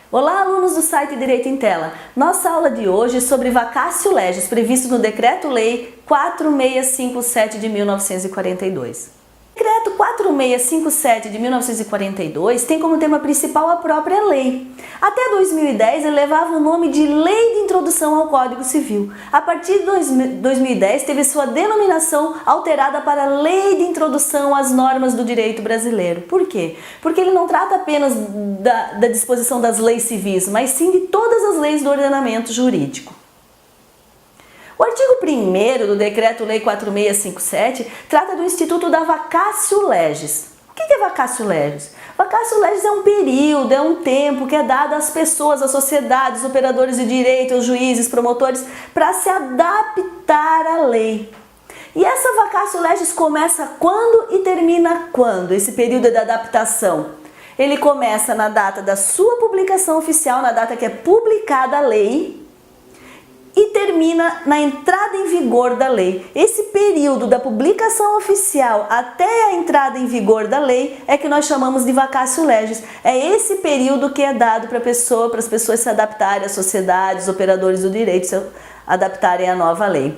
Olá, alunos do site Direito em Tela. Nossa aula de hoje é sobre vacatio legis, previsto no Decreto-Lei 4657 de 1942. O Decreto 4657 de 1942 tem como tema principal a própria lei. Até 2010 ele levava o nome de Lei de Introdução ao Código Civil. A partir de 2010 teve sua denominação alterada para Lei de Introdução às Normas do Direito Brasileiro. Por quê? Porque ele não trata apenas da disposição das leis civis, mas sim de todas as leis do ordenamento jurídico. O artigo 1º do Decreto-Lei 4657 trata do Instituto da vacatio legis. O que é vacatio legis? Vacatio legis é um período, é um tempo que é dado às pessoas, às sociedades, operadores de direito, aos juízes, promotores, para se adaptar à lei. E essa vacatio legis começa quando e termina quando? Esse período de adaptação. Ele começa na data da sua publicação oficial, na data que é publicada a lei, e termina na entrada em vigor da lei. Esse período da publicação oficial até a entrada em vigor da lei é que nós chamamos de vacatio legis. É esse período que é dado para as pessoas se adaptarem, às sociedades, operadores do direito se adaptarem à nova lei.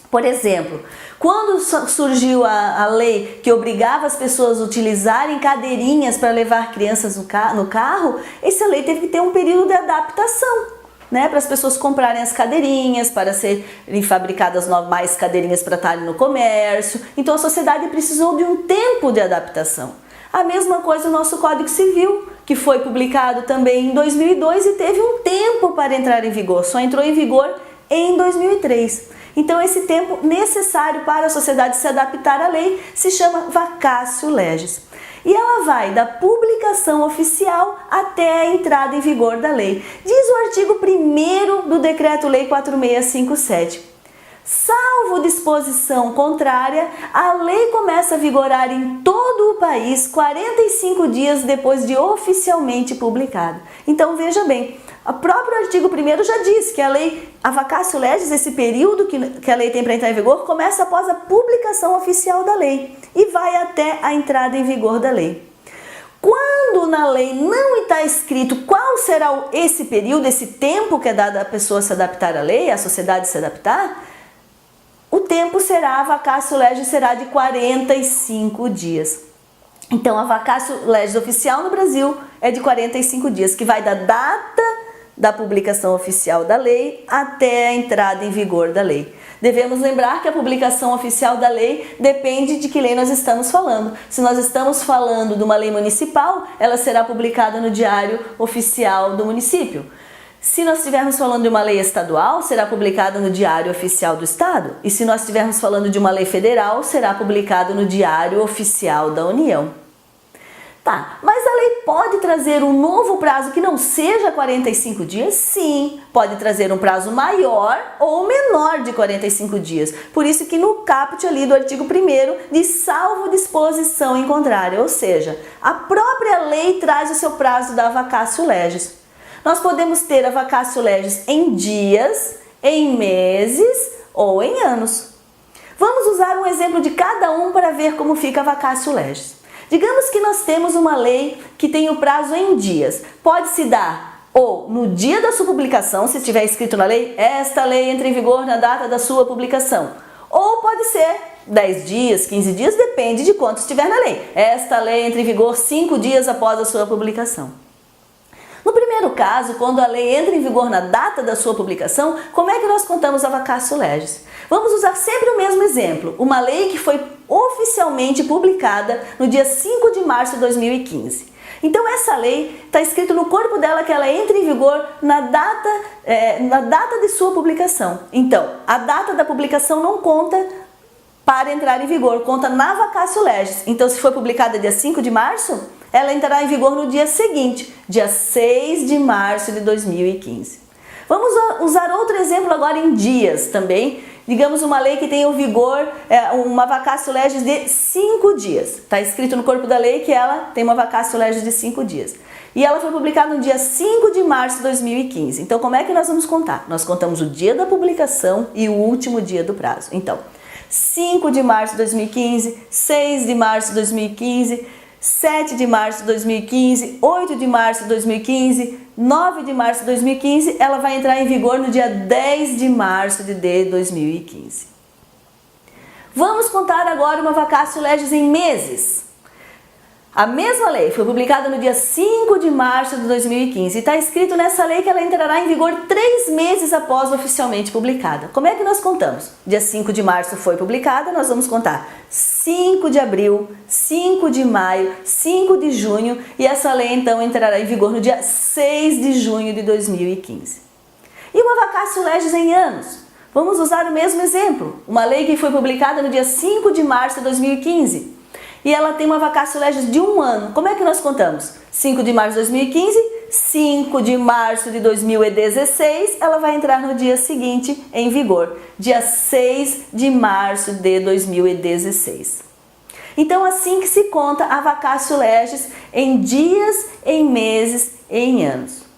Por exemplo, quando surgiu a lei que obrigava as pessoas a utilizarem cadeirinhas para levar crianças no carro, essa lei teve que ter um período de adaptação. Para as pessoas comprarem as cadeirinhas, para serem fabricadas mais cadeirinhas para estarem no comércio. Então a sociedade precisou de um tempo de adaptação. A mesma coisa o nosso Código Civil, que foi publicado também em 2002 e teve um tempo para entrar em vigor, só entrou em vigor em 2003. Então esse tempo necessário para a sociedade se adaptar à lei se chama vacatio legis. E ela vai da publicação oficial até a entrada em vigor da lei. Diz o artigo 1º do Decreto-Lei 4657. Salvo disposição contrária, a lei começa a vigorar em todo o país 45 dias depois de oficialmente publicada. Então veja bem, o próprio artigo 1º já diz que a vacatio legis, esse período que a lei tem para entrar em vigor, começa após a publicação oficial da lei e vai até a entrada em vigor da lei. Quando na lei não está escrito qual será esse período, esse tempo que é dado à pessoa se adaptar à lei, à sociedade se adaptar, o tempo a vacatio legis será de 45 dias. Então a vacatio legis oficial no Brasil é de 45 dias, que vai da data da publicação oficial da lei até a entrada em vigor da lei. Devemos lembrar que a publicação oficial da lei depende de que lei nós estamos falando. Se nós estamos falando de uma lei municipal, ela será publicada no Diário Oficial do município. Se nós estivermos falando de uma lei estadual, será publicada no Diário Oficial do Estado. E se nós estivermos falando de uma lei federal, será publicada no Diário Oficial da União. Tá, mas a lei pode trazer um novo prazo que não seja 45 dias? Sim, pode trazer um prazo maior ou menor de 45 dias. Por isso que no caput ali do artigo 1º diz salvo disposição em contrário, ou seja, a própria lei traz o seu prazo da vacatio legis. Nós podemos ter a vacatio legis em dias, em meses ou em anos. Vamos usar um exemplo de cada um para ver como fica a vacatio legis. Digamos que nós temos uma lei que tem o prazo em dias. Pode-se dar ou no dia da sua publicação, se estiver escrito na lei, esta lei entra em vigor na data da sua publicação. Ou pode ser 10 dias, 15 dias, depende de quanto estiver na lei. Esta lei entra em vigor 5 dias após a sua publicação. No primeiro caso, quando a lei entra em vigor na data da sua publicação, como é que nós contamos a vacatio legis? Vamos usar sempre o mesmo exemplo, uma lei que foi oficialmente publicada no dia 5 de março de 2015. Então essa lei está escrito no corpo dela que ela entra em vigor na data de sua publicação. Então, a data da publicação não conta para entrar em vigor, conta na vacatio legis. Então, se foi publicada dia 5 de março, ela entrará em vigor no dia seguinte, dia 6 de março de 2015. Vamos usar outro exemplo agora em dias também. Digamos uma lei que tem o vigor, uma vacatio legis de 5 dias. Está escrito no corpo da lei que ela tem uma vacatio legis de 5 dias. E ela foi publicada no dia 5 de março de 2015. Então, como é que nós vamos contar? Nós contamos o dia da publicação e o último dia do prazo. Então, 5 de março de 2015, 6 de março de 2015, 7 de março de 2015, 8 de março de 2015, 9 de março de 2015, ela vai entrar em vigor no dia 10 de março de 2015. Vamos contar agora uma vacatio legis em meses. A mesma lei foi publicada no dia 5 de março de 2015 e está escrito nessa lei que ela entrará em vigor 3 meses após oficialmente publicada. Como é que nós contamos? Dia 5 de março foi publicada, nós vamos contar 5 de abril, 5 de maio, 5 de junho e essa lei então entrará em vigor no dia 6 de junho de 2015. E uma vacatio legis em anos? Vamos usar o mesmo exemplo, uma lei que foi publicada no dia 5 de março de 2015. E ela tem uma vacatio legis de 1 ano. Como é que nós contamos? 5 de março de 2015, 5 de março de 2016, ela vai entrar no dia seguinte em vigor, dia 6 de março de 2016. Então, assim que se conta a vacatio legis em dias, em meses e em anos.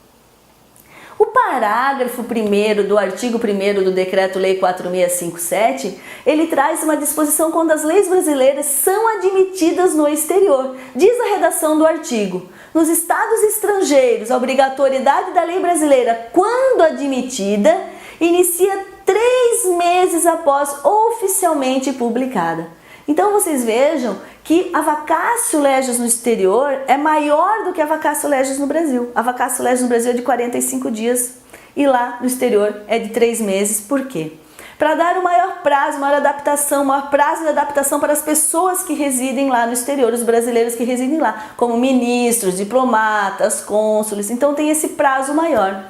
O parágrafo 1º do artigo 1º do Decreto-Lei 4657, ele traz uma disposição quando as leis brasileiras são admitidas no exterior. Diz a redação do artigo: nos estados estrangeiros, a obrigatoriedade da lei brasileira, quando admitida, inicia 3 meses após oficialmente publicada. Então vocês vejam que a vacatio legis no exterior é maior do que a vacatio legis no Brasil. A vacatio legis no Brasil é de 45 dias e lá no exterior é de 3 meses. Por quê? Para dar um maior prazo, maior adaptação, maior prazo de adaptação para as pessoas que residem lá no exterior, os brasileiros que residem lá, como ministros, diplomatas, cônsules. Então tem esse prazo maior.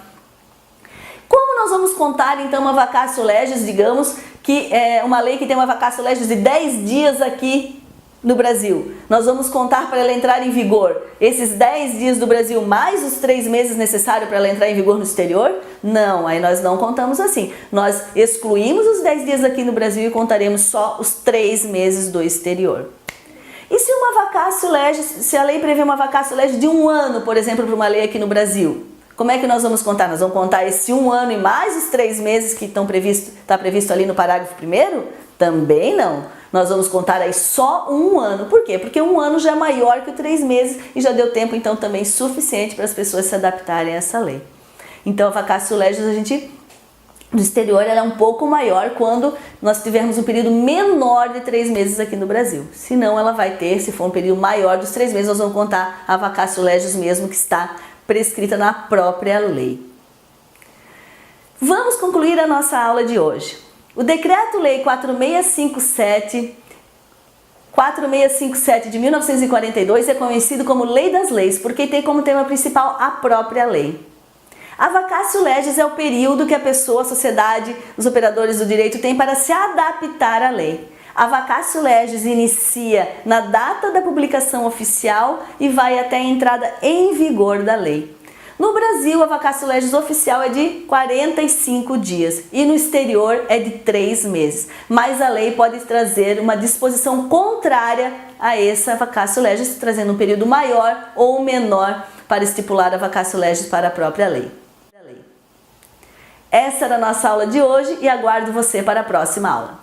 Como nós vamos contar então uma vacatio legis, digamos que é uma lei que tem uma vacatio legis de 10 dias aqui no Brasil? Nós vamos contar para ela entrar em vigor esses 10 dias do Brasil mais os 3 meses necessários para ela entrar em vigor no exterior? Não, aí nós não contamos assim. Nós excluímos os 10 dias aqui no Brasil e contaremos só os 3 meses do exterior. E se uma vacatio legis, se a lei prevê uma vacatio legis de 1 ano, por exemplo, para uma lei aqui no Brasil? Como é que nós vamos contar? Nós vamos contar esse 1 ano e mais os 3 meses que está previsto ali no parágrafo 1º? Também não. Nós vamos contar aí só 1 ano. Por quê? Porque 1 ano já é maior que 3 meses e já deu tempo então também suficiente para as pessoas se adaptarem a essa lei. Então a vacatio legis no exterior ela é um pouco maior quando nós tivermos um período menor de 3 meses aqui no Brasil. Se não, ela vai ter, se for um período maior dos 3 meses, nós vamos contar a vacatio legis mesmo que está prescrita na própria lei. Vamos concluir a nossa aula de hoje. O Decreto-Lei 4657 de 1942 é conhecido como Lei das Leis, porque tem como tema principal a própria lei. A vacatio legis é o período que a pessoa, a sociedade, os operadores do direito têm para se adaptar à lei. A vacatio legis inicia na data da publicação oficial e vai até a entrada em vigor da lei. No Brasil, a vacatio legis oficial é de 45 dias e no exterior é de 3 meses. Mas a lei pode trazer uma disposição contrária a essa vacatio legis, trazendo um período maior ou menor para estipular a vacatio legis para a própria lei. Essa era a nossa aula de hoje e aguardo você para a próxima aula.